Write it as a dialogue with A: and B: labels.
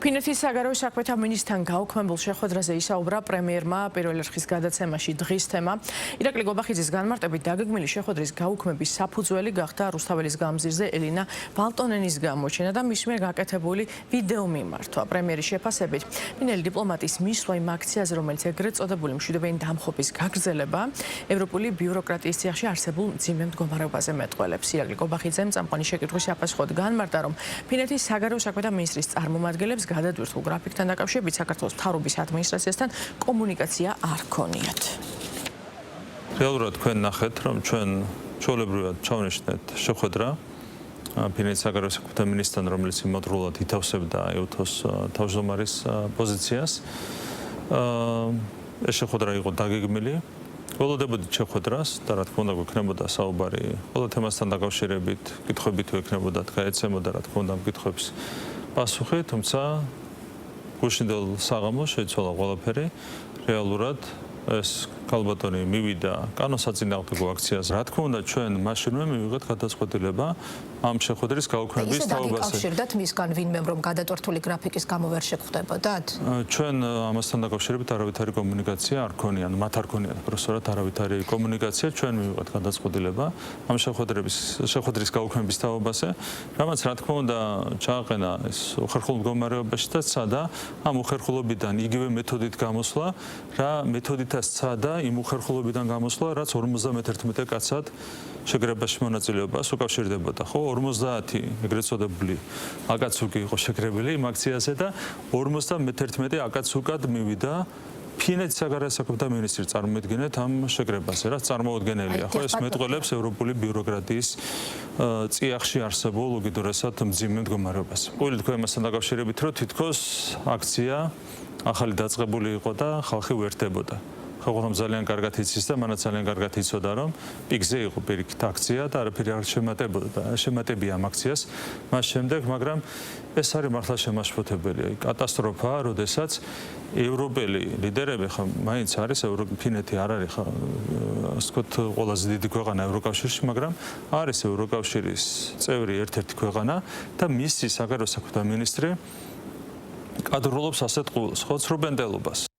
A: ფინეთის საგარეო საქმეთა მინისტრთან გაუქმებულ შეხვედრაზე ისაუბრა პრემიერმა პირველ ერთხის გადაცემაში დღის თემა. ირაკლი გობახიძის განმარტებით დაგეგმილი შეხვედრის გაუქმების საფუძველი გახდა რუსთაველის გამზირზე ელინა ბალტონენის გამოჩენა და მის მიერ გაკეთებული ვიდეო მიმართვა. პრემიერის შეფასებით, ფინელი დიპლომატის მისვლა იმ აქციაზე, რომელიც ეგრეთ წოდებული მშვიდობიანი დამხობის გაგრძელება, ევროპული ბიუროკრატიის წიაღში არსებულ მძიმე მდგომარეობაზე მეტყველებს. ირაკლი გობახიძემ წამყვანი შეკითხვის შეფასხოდ განმარტა, რომ ფინეთის საგარეო საქმეთა მინისტრის წარმომადგენლებს გადადვირთულ გრაფიკთან დაკავშირებით საქართველოს მთავრობის ადმინისტრაციასთან კომუნიკაცია არ ქონიათ.
B: რეალურად თქვენ ნახეთ, რომ ჩვენ ჩვეულებრივად ჩავნიშნეთ შეხვედრა ფინეთის საგარეო საქმეთა მინისტრთან, რომელიც იმავდროულად ითავსებდა EUTOS თავმჯდომარის პოზიციას. ეს შეხვედრა იყო დაგეგმილი. ველოდებოდით შეხვედრას და რა თქმა უნდა გვექნებოდა საუბარი ყველა თემასთან დაკავშირებით, კითხვები თუ ექნებოდათ, გაეცემოდა რა თქმა უნდა კითხვებს პასუხი, თუმცა გუშინდელ საღამოს შეიცვალა ყველაფერი. რეალურად ეს ქალბატონი მივიდა კანონსაწინააღმდეგო აქციაზე. რა თქმა უნდა, ჩვენ მაშინვე მივიღეთ გადაწყვეტილება ამ შეხვედრის გაუქმების თაობაზე.
C: დაკავშირდათ მისგან ვინმე რომ გადატვირთული გრაფიკის გამო ვერ შეგხვდებოდათ?
B: ჩვენ ამასთან დაკავშირებით არავითარი კომუნიკაცია არ ქონია, მათ არ ქონიათ პროფესორად არავითარი კომუნიკაცია. ჩვენ მივიღეთ გადაწყვეტილება ამ შეხვედრის გაუქმების თაობაზე, რამაც რა თქმა უნდა ჩააყენა ეს უხერხულ მდგომარეობაში და სცადა ამ უხერხულობიდან იგივე მეთოდით გამოსვლა, რა მეთოდითაც სცადა იმ უხერხულობიდან გამოსვლა, რაც 51 კაცად შეკრებაში მონაწილეობას უკავშირდებოდა. ხო, 50 ეგრეთ წოდებული აკაცუკი იყო შეკრებილი იმ აქციაზე და 51 აკაცუკად მივიდა ფინეთის საგარეო საქმეთა მინისტრი წარმოედგინეთ ამ შეკრებაზე, რაც წარმოუდგენელია. ხო, ეს მეტყველებს ევროპული ბიუროკრატიის წიაღში არსებულ უკიდურესად მძიმე მდგომარეობას. ყოველი თქვენ მასთან დაკავშირებით, რომ თითქოს აქცია ახალი დაწყებული იყო და ხალხი უერთდებოდა. ხალხმა ძალიან კარგად იცის და მანაც ძალიან კარგად იცოდა, რომ პიკზე იყო პირიქით აქცია და არაფერი არ შემატებოდა. შემატებია ამ აქციას მას შემდეგ, მაგრამ ეს არის მართლა შემაშფოთებელი. კატასტროფაა, როდესაც ევროპელი ლიდერები ხა მაინც არის ფინეთი არ არის ხა ასე ვთქვათ ყველაზე დიდი ქვეყანა ევროკავშირში, მაგრამ არის ევროკავშირის წევრი ერთ-ერთი ქვეყანა და მისი საგარეო საქმეთა მინისტრი კადრულობს ასეთ ყულს, ხო, ცრუბენდელობას.